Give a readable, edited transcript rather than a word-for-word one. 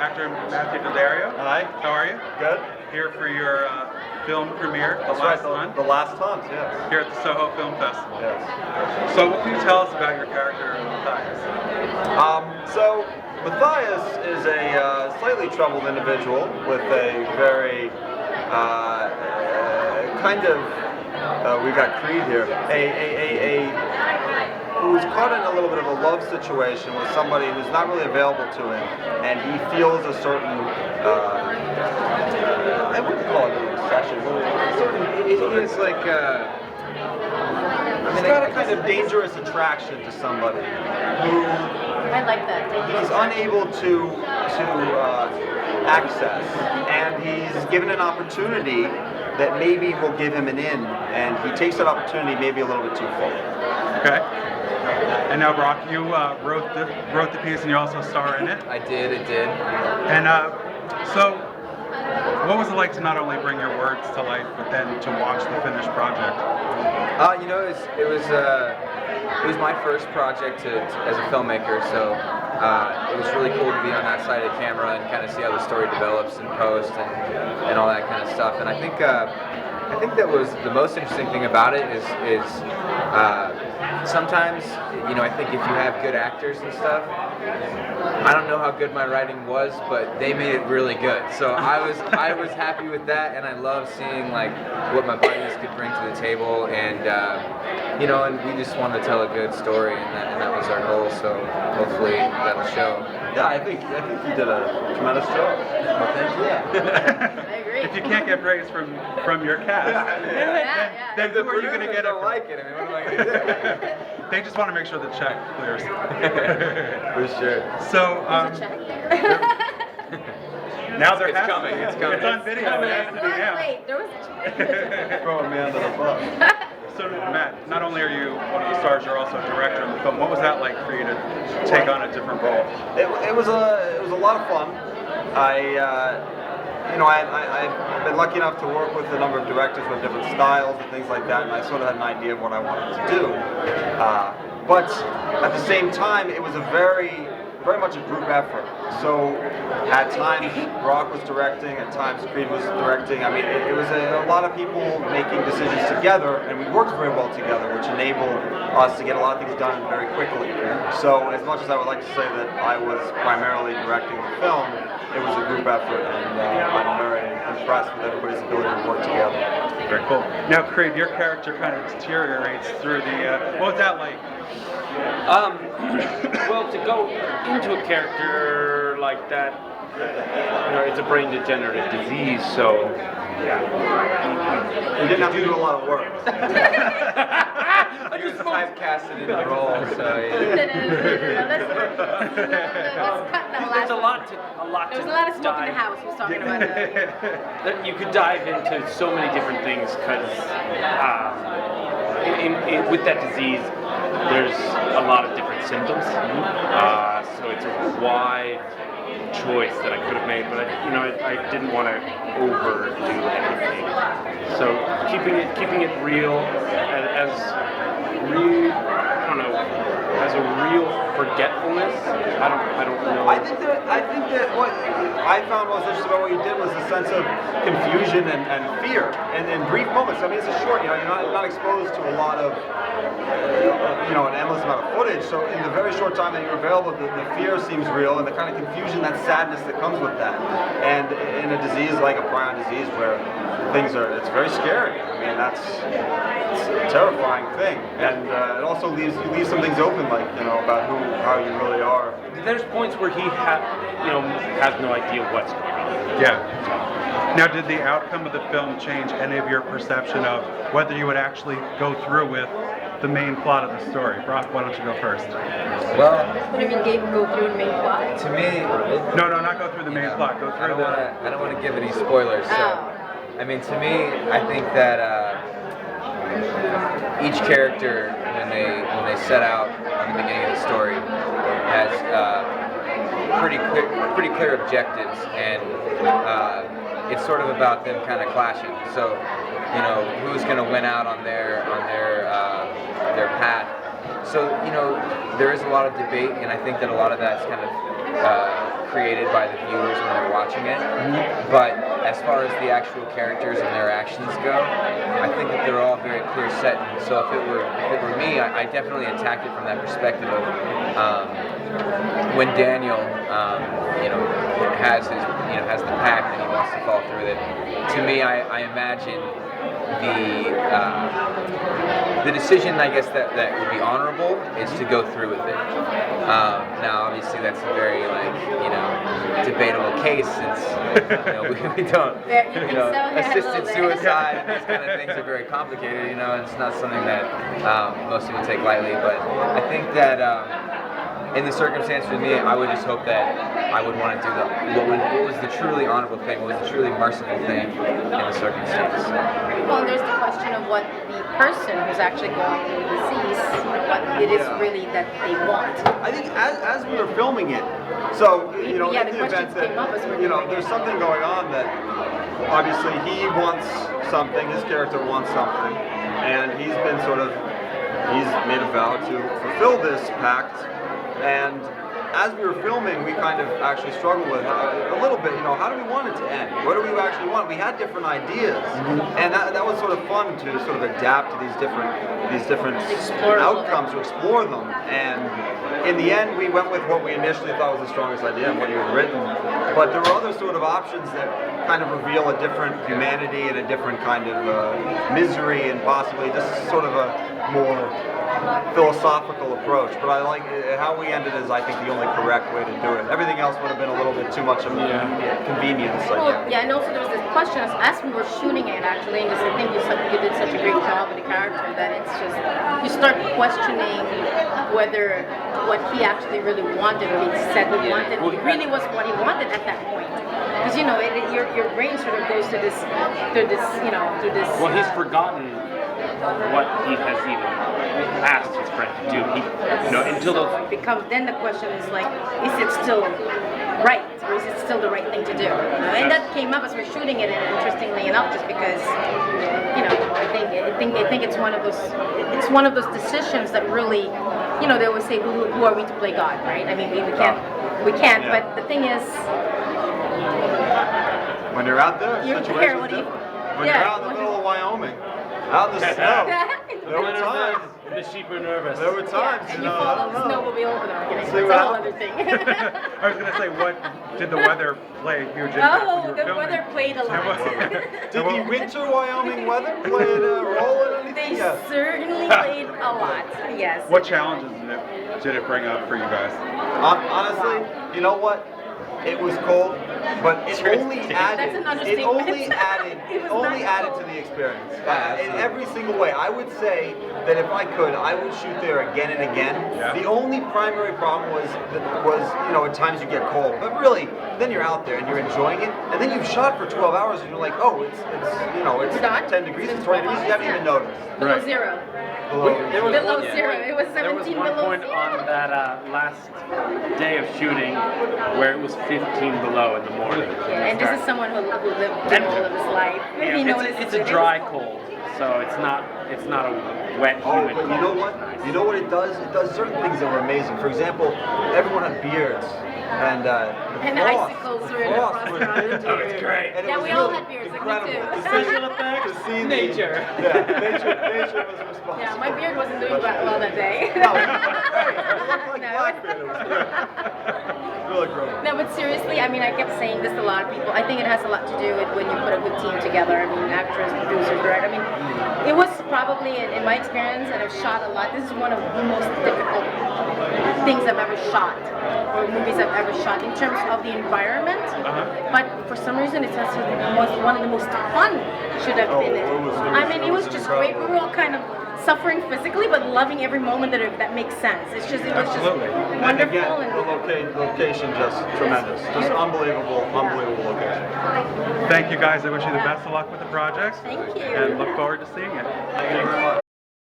actor Matthew Daddario. Hi. How are you? Good. Here for your film premiere, The That's Last right, Hunt, the Last Hunt, yes. here at the Soho Film Festival. Yes. So what can you tell us about your character, Matthias? So Matthias is a slightly troubled individual with a very we've got Creed here, who's caught in a little bit of a love situation with somebody who's not really available to him, and he feels a certain, I wouldn't call it an obsession, it's like, he's got a kind of dangerous attraction to somebody who I like that. he's unable to access, and he's given an opportunity that maybe will give him an in, and he takes that opportunity maybe a little bit too full. Okay. And now, Brock, you wrote the piece, and you also star in it. I did. And so, what was it like to not only bring your words to life, but then to watch the finished project? It was my first project as a filmmaker, so it was really cool to be on that side of the camera and kind of see how the story develops in post and all that kind of stuff. And I think that was the most interesting thing about it is sometimes, I think if you have good actors and stuff, I don't know how good my writing was, but they made it really good. So I was happy with that, and I love seeing like what my buddies could bring to the table, and and we just wanted to tell a good story, and that was our goal. So hopefully that'll show. Yeah, I think you did a tremendous job. Well, thank you. I agree. If you can't get praise from your cast, then who are you going to get it from? like it. I mean, what am I going to do? They just want to make sure the check clears. For sure. So, There's a check there. now they're It's coming. It's coming. It's on video. It has to be now. Wait, there was a check. Throw a man under the bus. So, Matt, not only are you one of the stars, you're also a director of the film. What was that like for you to take on a different role? It was a lot of fun. I've been lucky enough to work with a number of directors with different styles and things like that, and I sort of had an idea of what I wanted to do. But at the same time, it was a very much a group effort. So at times Brock was directing, at times Creed was directing. I mean, it was a lot of people making decisions together, and we worked very well together, which enabled us to get a lot of things done very quickly. So as much as I would like to say that I was primarily directing the film, it was a group effort, and I'm very impressed with everybody's ability to work together. Very cool. Now, Creed, your character kind of deteriorates through the. What was that like? Well, to go into a character like that, it's a brain degenerative disease, so You didn't have to do a lot of work. He was typecasted in the role, so there's a lot to There was a lot of smoke in the dive. house. He was talking about That you could dive into so many different things because with that disease, there's a lot of different symptoms. So it's a wide choice that I could have made, but I didn't want to overdo anything. So keeping it real as real, I don't know, as a real forgetfulness. I don't know. I think that what I found most interesting about what you did was the sense of confusion and fear and in brief moments. I mean, it's a short, you're not exposed to a lot of, an endless amount of footage. So in the very short time that you're available, the fear seems real, and the kind of confusion, that sadness that comes with that. And in a disease like a prion disease where it's very scary. I mean, it's a terrifying thing. And it also leaves some things open, like, about how you really are. There's points where he has no idea what's going on. Yeah. Now, did the outcome of the film change any of your perception of whether you would actually go through with the main plot of the story? Brock, why don't you go first? Well, What do you mean, go through the main plot? to me, No, not go through the main plot. Go I through don't want to give any spoilers. So, I mean, to me, I think that each character, when they set out in the beginning of the story, has pretty clear objectives, and it's sort of about them kind of clashing. So, who's going to win out on their path. So, there is a lot of debate, and I think that a lot of that's kind of created by the viewers when they're watching it. But as far as the actual characters and their actions go, I think that they're all very clear set. And so if it were me, I definitely attacked it from that perspective of when Daniel, has the pact and he wants to fall through with it. To me, I imagine the decision, I guess, that would be honorable is to go through with it. Now, obviously, that's a very debatable case since we don't, assisted suicide and these kind of things are very complicated. And it's not something that most people take lightly. But I think that in the circumstance with me, I would just hope that I would want to do what was the truly honorable thing, what was the truly merciful thing in the circumstance. Well, there's the question of what the person who's actually going through the disease, what it is really that they want. I think as we were filming it, so in the the event questions that came up as we're doing there's it. something going on that obviously he wants something, his character wants something, and he's made a vow to fulfill this pact. And as we were filming, we kind of actually struggled with a little bit, how do we want it to end? What do we actually want? We had different ideas, and that was sort of fun to sort of adapt to these different outcomes, to explore them. And in the end, we went with what we initially thought was the strongest idea and what you had written. But there were other sort of options that kind of reveal a different humanity and a different kind of misery, and possibly just sort of a more philosophical approach. But I like how we ended is, I think, the only correct way to do it. Everything else would have been a little bit too much of a convenience. And also there was this question as we were shooting it, actually, and I think you did such a great job with the character that it's just, you start questioning whether what he actually really wanted, what he said he wanted, really was what he wanted at that point. Because your brain sort of goes through this. Well, he's forgotten what he has even asked his friend to do. Until so it becomes, then the question is like, is it still right, or is it still the right thing to do? And that came up as we're shooting it, and interestingly enough, just because I think it's one of those decisions that really, they always say, who are we to play God, right? I mean, we can't. Yeah. But the thing is, when you're out there, you're when you're out in the middle of Wyoming, out in the snow, there were times. The sheep are nervous. There were times, and you fall off the snowmobile over there. That's a whole other thing. I was going to say, what did the weather play a huge impact when you were the filming? weather played a lot. Did the winter Wyoming weather play a role in anything? They certainly played a lot, yes. What challenges did it bring up for you guys? Honestly, you know what? It was cold, but it only added. It only added to the experience in every single way. I would say that if I could, I would shoot there again and again. Yeah. The only primary problem was at times you get cold, but really, then you're out there and you're enjoying it, and then you've shot for 12 hours and you're like, oh, it's 10 degrees, it's 20 degrees, you haven't even noticed. Below zero. Below zero. It was 17 There was one below point zero. on that last day of shooting where it was 15 below in the morning. Yeah, and this is someone who lived all of his life. He noticed it's a dry cold, so it's not a wet, humid but cold. you know what? You know what it does? It does certain things that were amazing. For example, everyone had beards. And the icicles were in the frost around the beard. Great. And Yeah, we all had beards, like me too. Visual effects, to see Nature. Nature was responsible. Yeah, my beard wasn't doing well that day. No, it looked like Blackbeard. It was great. Really great. No, but seriously, I mean, I kept saying this to a lot of people. I think it has a lot to do with when you put a good team together. I mean, actors, producers, director. I mean, it was probably, in my experience, and I've shot a lot, this is one of the most difficult things I've ever shot, or movies I've ever shot, in terms of the environment. But for some reason, it's also one of the most fun should have been it. I mean, it was just great. We were all kind of suffering physically, but loving every moment that makes sense. It was just wonderful. And again, the location just tremendous. Just unbelievable location. Thank you guys. I wish you the best of luck with the project. Thank you. And look forward to seeing it. Thank you very much.